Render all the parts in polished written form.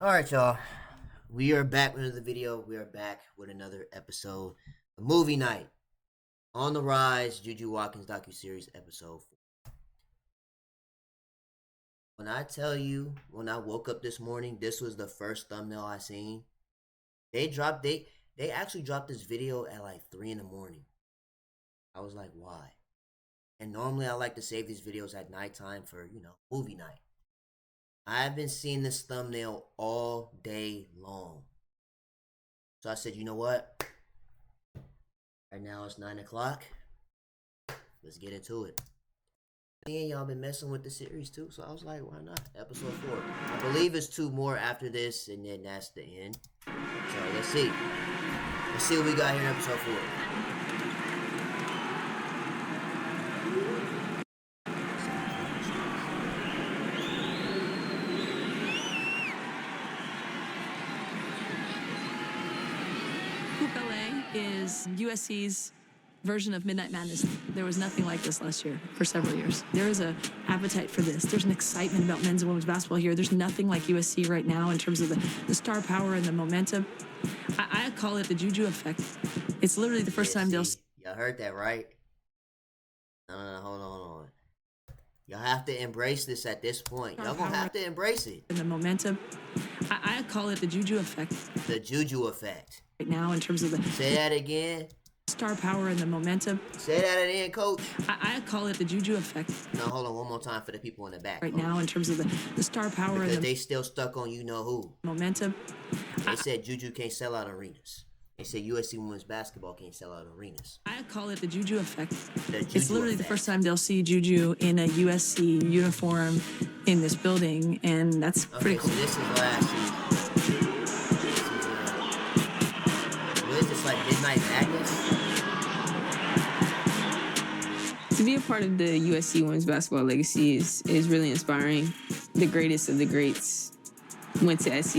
All right, y'all. We are back with another video. We are back with another episode of Movie Night. On the Rise, JuJu Watkins docuseries episode 4. When I tell you, when I woke up this morning, this was the first thumbnail I seen. They actually dropped this video at like 3 in the morning. I was like, why? And normally I like to save these videos at nighttime for, movie night. I've been seeing this thumbnail all day long. So I said, you know what? Right now it's 9 o'clock. Let's get into it. And y'all been messing with the series too, so I was like, why not? Episode 4. I believe it's 2 more after this, and then that's the end. So let's see. Let's see what we got here in episode 4. Is USC's version of Midnight Madness. There was nothing like this last year for several years. There is an appetite for this. There's an excitement about men's and women's basketball here. There's nothing like USC right now in terms of the star power and the momentum. I call it the JuJu effect. It's literally the first time they'll... Y'all heard that, right? Hold on. Y'all have to embrace this at this point. Y'all gonna have to embrace it. And the momentum. I call it the JuJu effect. The JuJu effect. Right now in terms of the... Say that again. Star power and the momentum. Say that again, coach. I call it the JuJu effect. No, hold on one more time for the people in the back. Right now in terms of the star power because and they still stuck on you-know-who. Momentum. They said JuJu can't sell out arenas. They said USC women's basketball can't sell out arenas. I call it the JuJu effect. JuJu it's literally effect. The first time they'll see JuJu in a USC uniform in this building, and that's pretty cool. So this is last season. What is this, like Midnight Madness? To be a part of the USC women's basketball legacy is really inspiring. The greatest of the greats went to SC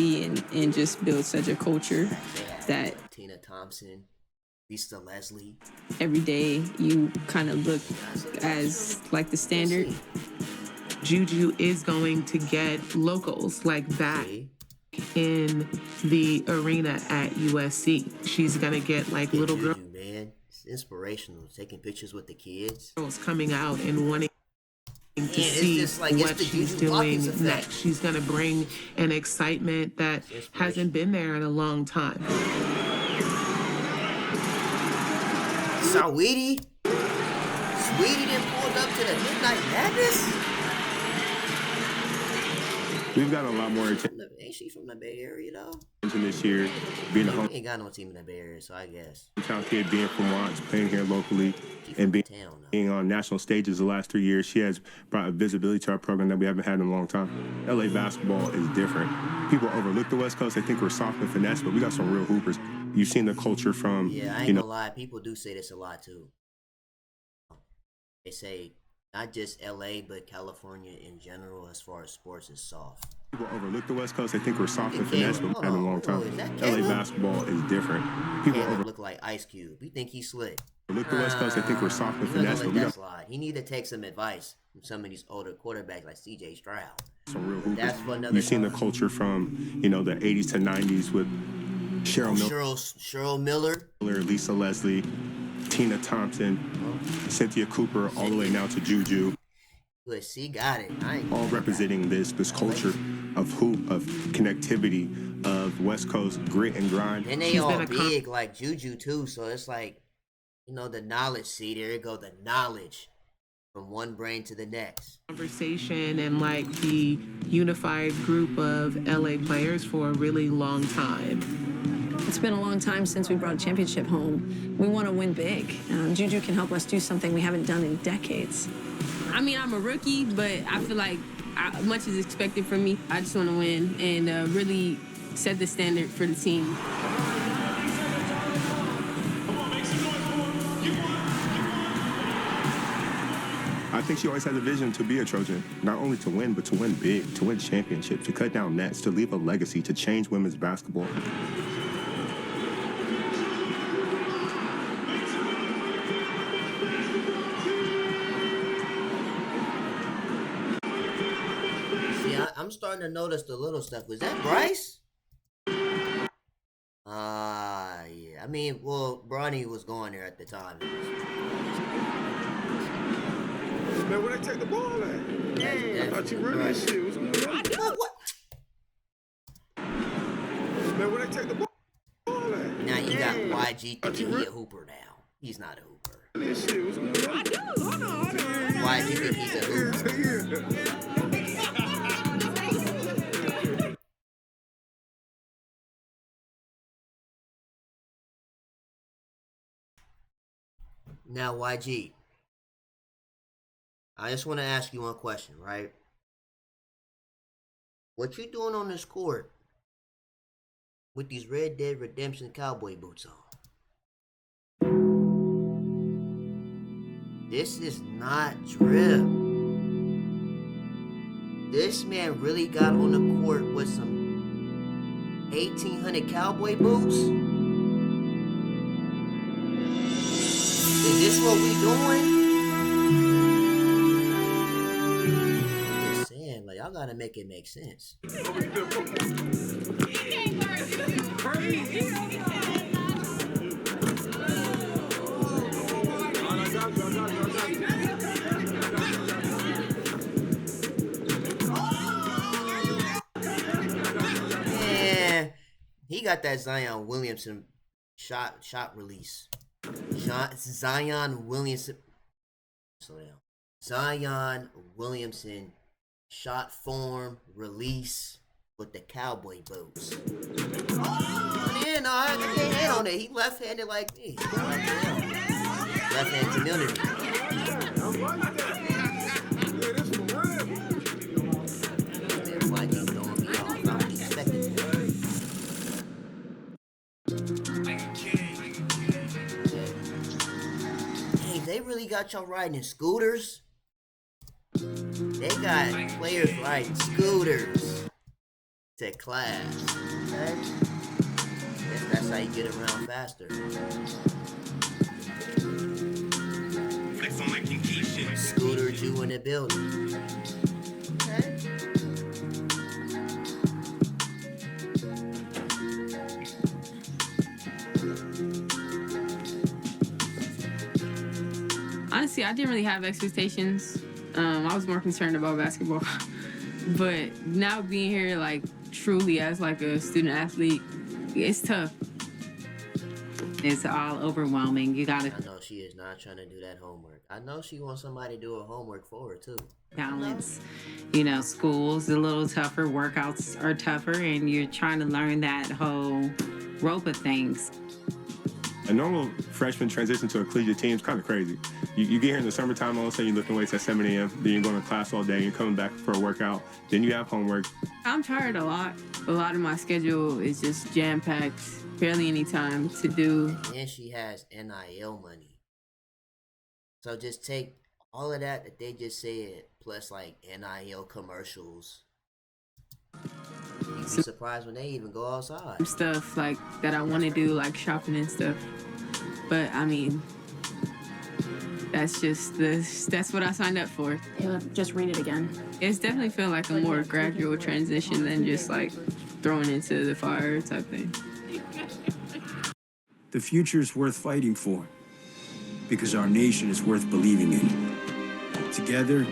and just built such a culture that Tina Thompson, Lisa Leslie. Every day you kind of look as like the standard. JuJu is going to get locals like that in the arena at USC. She's gonna get like little girls. Man, it's inspirational. Taking pictures with the kids. Girls coming out and wanting to see what she's doing next. She's gonna bring an excitement that hasn't been there in a long time. Sweetie done pulled up to the Midnight Madness. We've got a lot more attention. Ain't she from the Bay Area though? This year, being a home ain't got no team in the Bay Area, so I guess. Town kid, being from Watts, playing here locally, and being on national stages the last 3 years, she has brought a visibility to our program that we haven't had in a long time. LA basketball is different. People overlook the West Coast. They think we're soft and finesse, but we got some real hoopers. You've seen the culture from, yeah, I ain't gonna lie. People do say this a lot too. They say not just LA, but California in general, as far as sports, is soft. People overlook the West Coast. They think we're soft and finesse, but we haven't in a long time. LA basketball is different. People look like Ice Cube. You think he's slick? Overlook the West Coast. They think we're soft and finesse, but we got slide. He need to take some advice from some of these older quarterbacks like CJ Stroud. Some real hoopers. That's for another. You've seen the culture from the 80s to 90s with Cheryl Miller, Lisa Leslie, Tina Thompson, Cynthia Cooper, all the way now to JuJu. USC got it. All representing this culture of connectivity, of West Coast grit and grind. And they all big like JuJu too, so it's like, the knowledge. See, there you go, the knowledge from one brain to the next. Conversation and like the unified group of LA players for a really long time. It's been a long time since we brought a championship home. We want to win big. JuJu can help us do something we haven't done in decades. I mean, I'm a rookie, but I feel like much is expected from me. I just want to win and really set the standard for the team. I think she always had a vision to be a Trojan, not only to win, but to win big, to win championships, to cut down nets, to leave a legacy, to change women's basketball. I'm starting to notice the little stuff. Was that Bryce? Yeah. I mean, well, Bronny was going there at the time. Man, where they take the ball at? I thought you run that shit. What's going on? What? Man, where they take the ball at? Now you got YG thinking he a hooper now. He's not a hooper. This shit, what's going on? YG think he's a hooper. Now, YG, I just want to ask you one question, right? What you doing on this court with these Red Dead Redemption cowboy boots on? This is not drip. This man really got on the court with some 1800 cowboy boots? Is this what we doing? I'm just saying, like, y'all gotta make it make sense. Man, he got that Zion Williamson shot release. Zion Williamson. Slow down. Zion Williamson shot form release with the cowboy boots. Yeah, no, I can't hate on it. He left-handed like me. Left-hand community. Everybody throwing me off. I'm expecting it. They really got y'all riding scooters? They got players riding scooters to class. Okay? Guess that's how you get around faster. Scooter Jew in the building. Okay? Honestly, I didn't really have expectations. I was more concerned about basketball. But now being here, like, truly as, like, a student athlete, it's tough. It's all overwhelming. You gotta I know she is not trying to do that homework. I know she wants somebody to do her homework for her, too. balance. You know, school's a little tougher, workouts are tougher, and you're trying to learn that whole rope of things. A normal freshman transition to a collegiate team is kind of crazy. You get here in the summertime, all of a sudden you're lifting weights at 7 a.m., then you're going to class all day, you're coming back for a workout, then you have homework. I'm tired a lot. A lot of my schedule is just jam-packed, barely any time to do. And she has NIL money. So just take all of that they just said, plus like NIL commercials. You'd be surprised when they even go outside. Stuff like that I want to do, like shopping and stuff. But I mean, that's what I signed up for. Yeah, just read it again. It's definitely feel like a more gradual transition than just like thrown into the fire type thing. The future's worth fighting for because our nation is worth believing in. Together,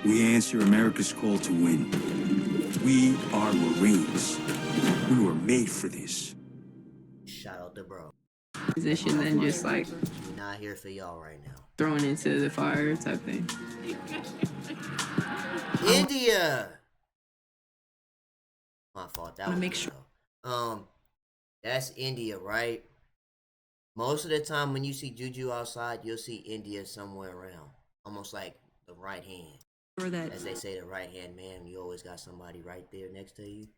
we answer America's call to win. We are Marines. We were made for this. Shout out to bro. Position than just like We're not here for y'all right now. thrown into the fire type thing. India. My fault. That was make me, sure- though. That's India, right? Most of the time when you see JuJu outside, you'll see India somewhere around, almost like the right hand. That As they say, the right hand man, you always got somebody right there next to you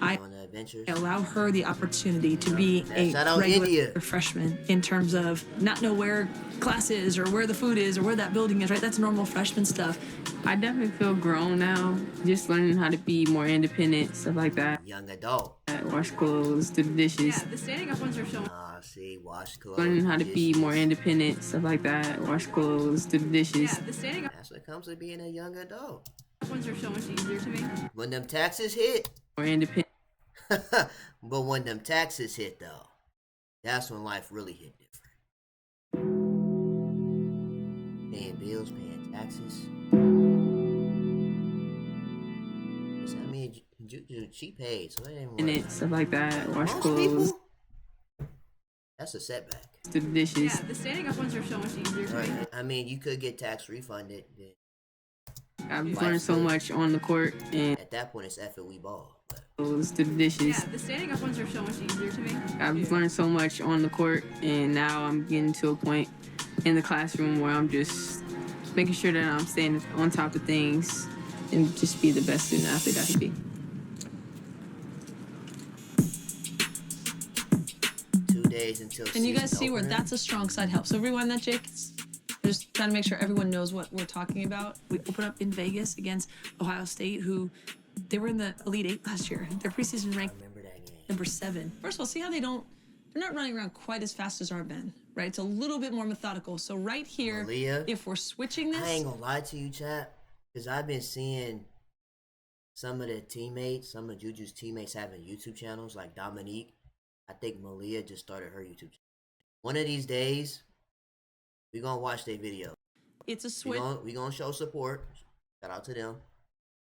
I on the adventures. allow her the opportunity to be a Shout out regular India. freshman in terms of not know where class is or where the food is or where that building is, right? That's normal freshman stuff. I definitely feel grown now, just learning how to be more independent, stuff like that. Young adult. Wash clothes, do the dishes. The standing up ones are showing. See, wash clothes. Learning how to be dishes. more independent, stuff like that. Wash clothes, do the dishes. The standing up That's what comes with being a young adult. ones are so much easier to me. When them taxes hit. Or independent. But when them taxes hit, though, that's when life really hit different. Paying bills, paying taxes. I mean, JuJu, she paid, so it ain't And worth it. stuff like that. Wash Most clothes. people, that's a setback. Do the dishes. Yeah, the standing up ones are so much easier to me. Right. I mean, you could get tax refunded. I've learned so much on the court, and At that point, it's F it, we ball. But clothes, do the dishes. Yeah, the standing up ones are so much easier to me. I've learned so much on the court, and now I'm getting to a point in the classroom where I'm just making sure that I'm staying on top of things and just be the best student athlete I can be. 2 days until And you guys season see where opener. that's a strong side help. So rewind that, Jake. Just trying to make sure everyone knows what we're talking about. We open up in Vegas against Ohio State, who they were in the Elite Eight last year. Their preseason ranked Remember that game. number 7. First of all, see how they're not running around quite as fast as our men, right? It's a little bit more methodical. So right here, Malia, if we're switching I ain't this, gonna lie to you, chat, because I've been seeing some of JuJu's teammates having YouTube channels, like Dominique. I think Malia just started her YouTube channel. One of these days, we gonna watch their video. it's a switch. We gonna show support. Shout out to them.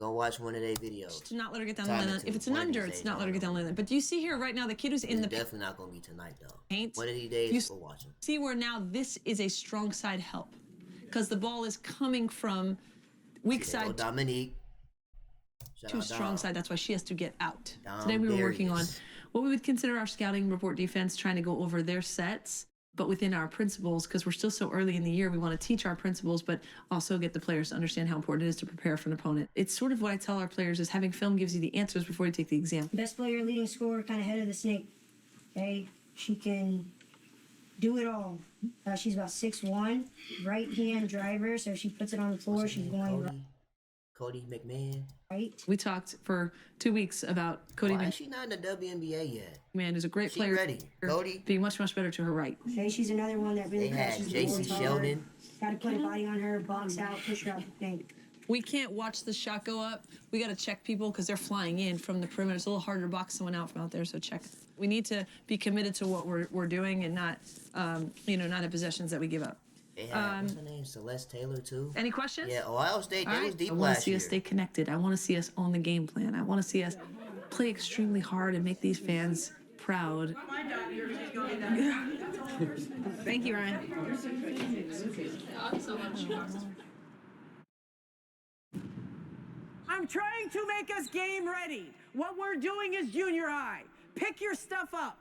Gonna watch one of their videos. To not let her get down Time the it line. to If it's an one of under, these it's days, not let her get down the line. But do you see here right now the kid who's in It's the definitely not gonna be tonight though. paint? One of these days, we'll watch them. See where now this is a strong side help because the ball is coming from weak There go side Dominique. Shout to out strong Dom. side. That's why she has to get out. Dom Today we were working on Darius. what we would consider our scouting report defense, trying to go over their sets, but within our principles, because we're still so early in the year, we want to teach our principles, but also get the players to understand how important it is to prepare for an opponent. It's sort of what I tell our players is having film gives you the answers before you take the exam. Best player, leading scorer, kind of head of the snake. Okay, she can do it all. She's about 6'1", right-hand driver, so she puts it on the floor. What's her She's name? going Cody McMahon. right. We talked for 2 weeks about Cody Why is she not in the WNBA yet? McMahon, who's a great She player. ready. Cody. Being much, much better to her right. Okay, she's another one that really They had crashes the JC boards hard. Sheldon. Got to put a body on her, box out, push her out the thing. We can't watch the shot go up. We got to check people because they're flying in from the perimeter. It's a little harder to box someone out from out there, so check. We need to be committed to what we're doing and not, not in possessions that we give up. They had, what's her name? Celeste Taylor, too. Any questions? Yeah, Ohio State, All they right. was deep I want last to see year. us stay connected. I want to see us own the game plan. I want to see us play extremely hard and make these fans proud. Thank you, Ryan. I'm trying to make us game ready. What we're doing is junior high. Pick your stuff up.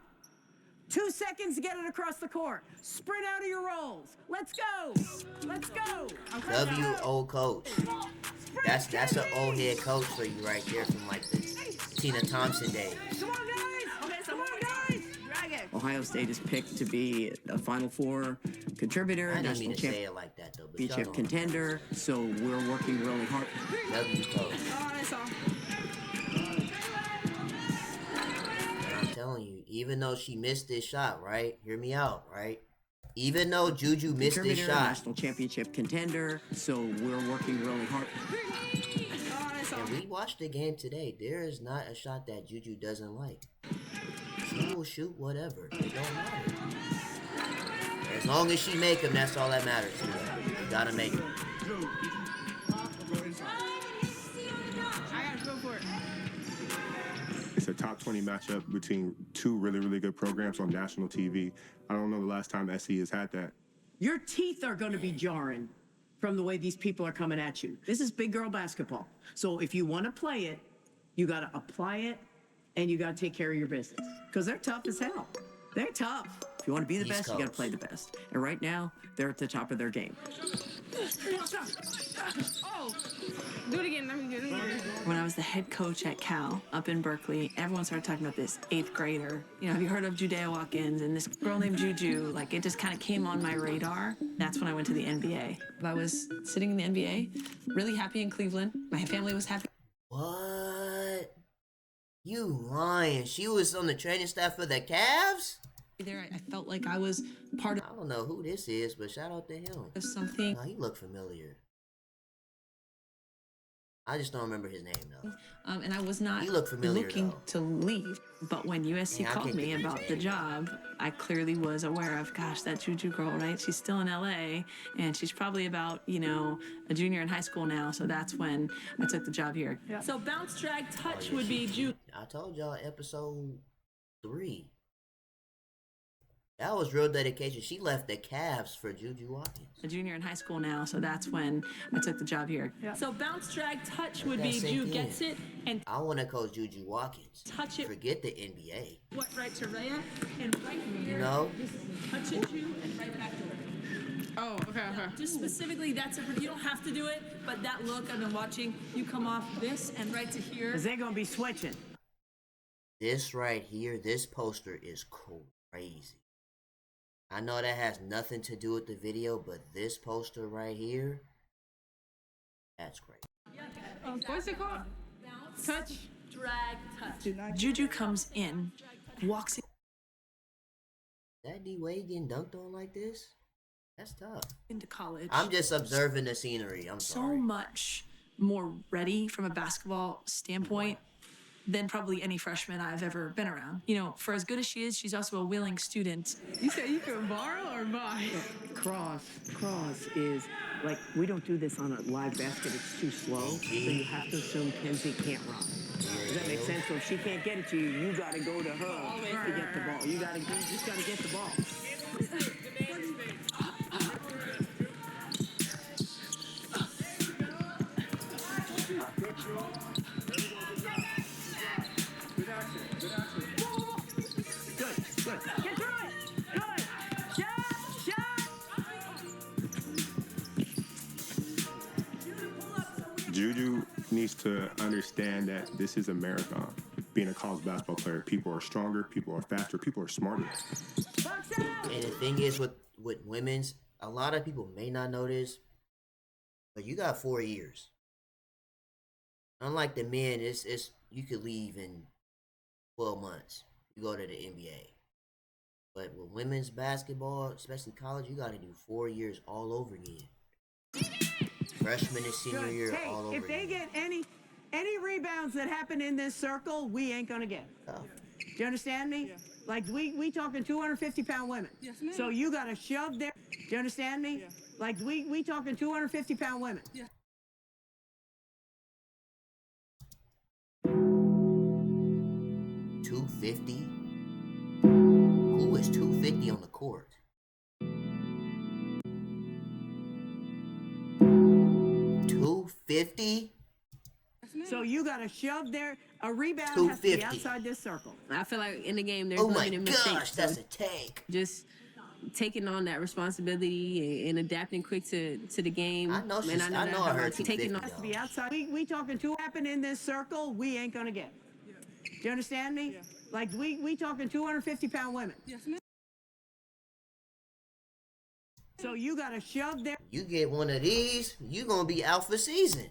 2 seconds to get it across the court. Sprint out of your rolls. Let's go. Let's go. W.O. coach. That's an old head coach for you right there from like the Tina Thompson days. Come on, guys. Okay, come on, guys. Drag it. Ohio State is picked to be a Final Four contributor, I didn't mean national to say it like that though. But y'all championship don't- contender. So we're working really hard. W coach. Oh, that's all. And I'm telling you, even though she missed this shot, right? Hear me out, right? Even though JuJu missed this Contributor, shot, national championship contender. So we're working really hard. Oh, that's all. and we watched the game today, there is not a shot that JuJu doesn't like. She will shoot whatever. It don't matter. As long as she make them, that's all that matters to her. You gotta make them. I gotta go for it. It's a top 20 matchup between two really, really good programs on national TV. I don't know the last time SC has had that. Your teeth are going to be jarring from the way these people are coming at you. This is big girl basketball. So if you want to play it, you got to apply it and you got to take care of your business because they're tough as hell. They're tough. If you want to be the East best, you got to Coast. play the best. And right now, they're at the top of their game. Oh, do it again. Let me do it again. When I was the head coach at Cal up in Berkeley, everyone started talking about this 8th grader. Have you heard of Watkins and this girl named JuJu? Like, it just kind of came on my radar. That's when I went to the NBA. I was sitting in the NBA, really happy in Cleveland. My family was happy. What? You lying? She was on the training staff for the Cavs? There, I felt like I was part I don't know who this is, but shout out to him. of something. Oh, he look familiar. I just don't remember his name though. And I was not He looked familiar, looking though. to leave. But when USC Yeah, I called can't me think of about his the name. job, I clearly was aware of, gosh, that JuJu girl, right? She's still in LA, and she's probably about, a junior in high school now. So that's when I took the job here. Yeah. So bounce, drag, touch would be JuJu. I told y'all episode 3. That was real dedication. She left the Cavs for JuJu Watkins. A junior in high school now, so that's when I took the job here. Yeah. So bounce, drag, touch would be JuJu gets it and I want to coach JuJu Watkins. touch it. Forget the NBA. What right to Rhea and right here. No. Touch it, you, and right back to her. Oh, okay. Just specifically, that's you don't have to do it, but that look I've been watching, you come off this and right to here. Because they're going to be switching. This right here, this poster is crazy. I know that has nothing to do with the video, but this poster right here, that's great. What's it called? Bounce, touch, drag, touch. JuJu comes in, walks in. That D Wade getting dunked on like this? That's tough. Into college. I'm just observing the scenery. I'm so sorry. much more ready from a basketball standpoint than probably any freshman I've ever been around. For as good as she is, she's also a willing student. You said you can borrow or buy? Cross is like, we don't do this on a live basket. It's too slow. So you have to assume Kenzie can't run. Does that make sense? So if she can't get it to you, you got to go to her to get the ball. You just got to get the ball. JuJu needs to understand that this is a marathon. Being a college basketball player, people are stronger, people are faster, people are smarter. And the thing is with women's, a lot of people may not know this, but you got 4 years. Unlike the men, it's you could leave in 12 months. You go to the NBA. But with women's basketball, especially college, you got to do 4 years all over again. Freshman and senior year all over If they again. get any rebounds that happen in this circle, we ain't going to get. Oh. Do you understand me? Yeah. Like, we talking 250-pound women. Yes, ma'am. So you got to shove their... Do you understand me? Yeah. Like, we talking 250-pound women. Yeah. $250? Who is $250 on the court? $250? So you got to shove a rebound has to be outside this circle. I feel like in the game there's Oh limited my mistakes. gosh, that's a tank. Just taking on that responsibility and adapting quick to the game. I know and I know I heard taking on. Has to be outside. We talking two happen in this circle, we ain't going to get. Do you understand me? Yeah. Like, we talking 250-pound women. Yes, ma'am. So you got to shove their... You get one of these, you going to be out for season.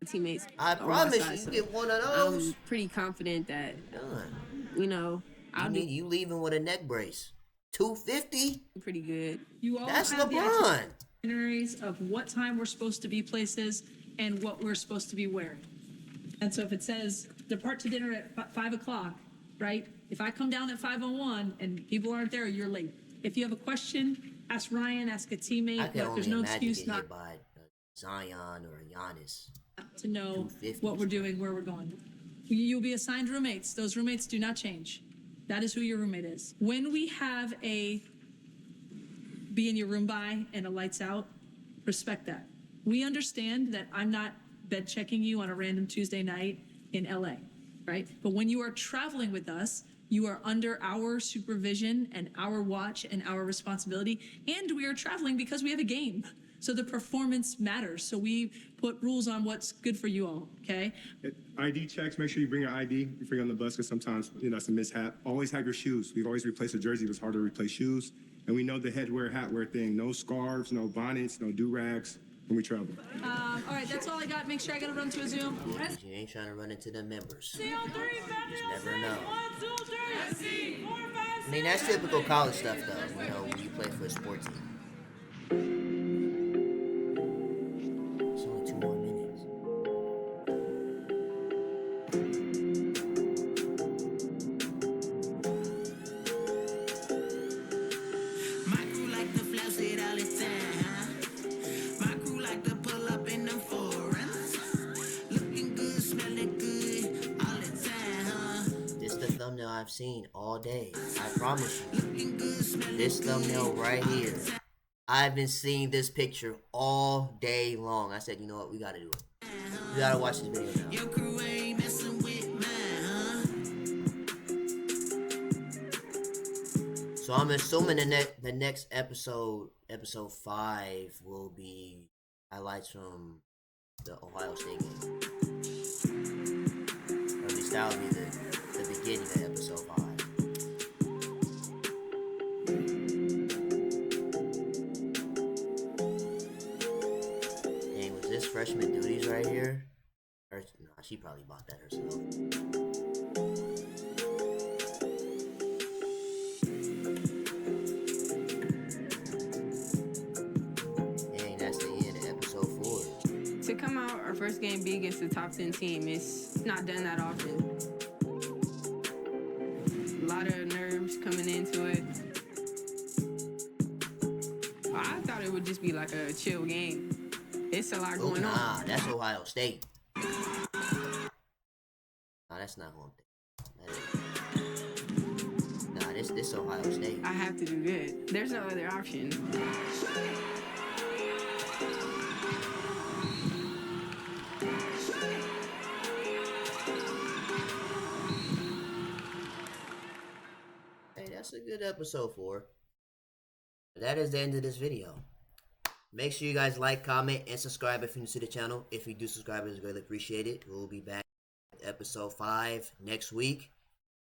Teammates. I promise you get one of those. I'm pretty confident that, you leaving with a neck brace. $250? Pretty good. You all That's have LeBron. The itineraries of what time we're supposed to be places and what we're supposed to be wearing. And so if it says depart to dinner at 5 o'clock, right? If I come down at 5:01 and people aren't there, you're late. If you have a question, ask Ryan, ask a teammate. I can only There's no imagine excuse getting not hit by Zion or Giannis. to know what we're doing, where we're going. You'll be assigned roommates. Those roommates do not change. That is who your roommate is. When we have a be in your room by and a lights out, respect that. We understand that I'm not bed checking you on a random Tuesday night in LA, right? But when you are traveling with us, you are under our supervision and our watch and our responsibility. And we are traveling because we have a game. So the performance matters. So we put rules on what's good for you all, okay? ID checks, make sure you bring your ID if you're on the bus, because sometimes, that's a mishap. Always have your shoes. We've always replaced a jersey. It was hard to replace shoes. And we know the headwear, hatwear thing. No scarves, no bonnets, no do-rags when we travel. All right, that's all I got. Make sure I gotta run to a Zoom. You ain't trying to run into the members. CO3, You just never know. 1, 2, 3. 4, 5, I mean, that's typical college stuff, though, when you play for a sports team. It's only 2 more minutes. I've seen all day. I promise you. This thumbnail right here. I've been seeing this picture all day long. I said, you know what? We gotta do it. We gotta watch this video now. So I'm assuming the next episode 5, will be highlights from the Ohio State game. Or at least that'll be the beginning of episode 5. Dang, was this freshman duties right here? Or, nah, she probably bought that herself. To come out our first game be against the top 10 team, it's not done that often. A lot of nerves coming into it. I thought it would just be like a chill game. It's a lot going on. Nah, that's Ohio State. Nah, that's not one thing. Nah, this Ohio State. I have to do good. There's no other option. That's a good episode 4. That is the end of this video. Make sure you guys like, comment, and subscribe if you're new to the channel. If you do subscribe, it's greatly appreciated. We'll be back with episode 5 next week.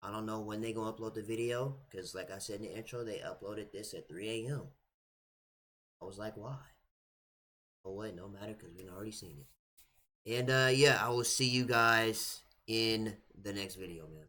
I don't know when they're going to upload the video, because like I said in the intro, they uploaded this at 3 a.m. I was like, why? Oh wait, no matter, because we've already seen it. And yeah, I will see you guys in the next video, man.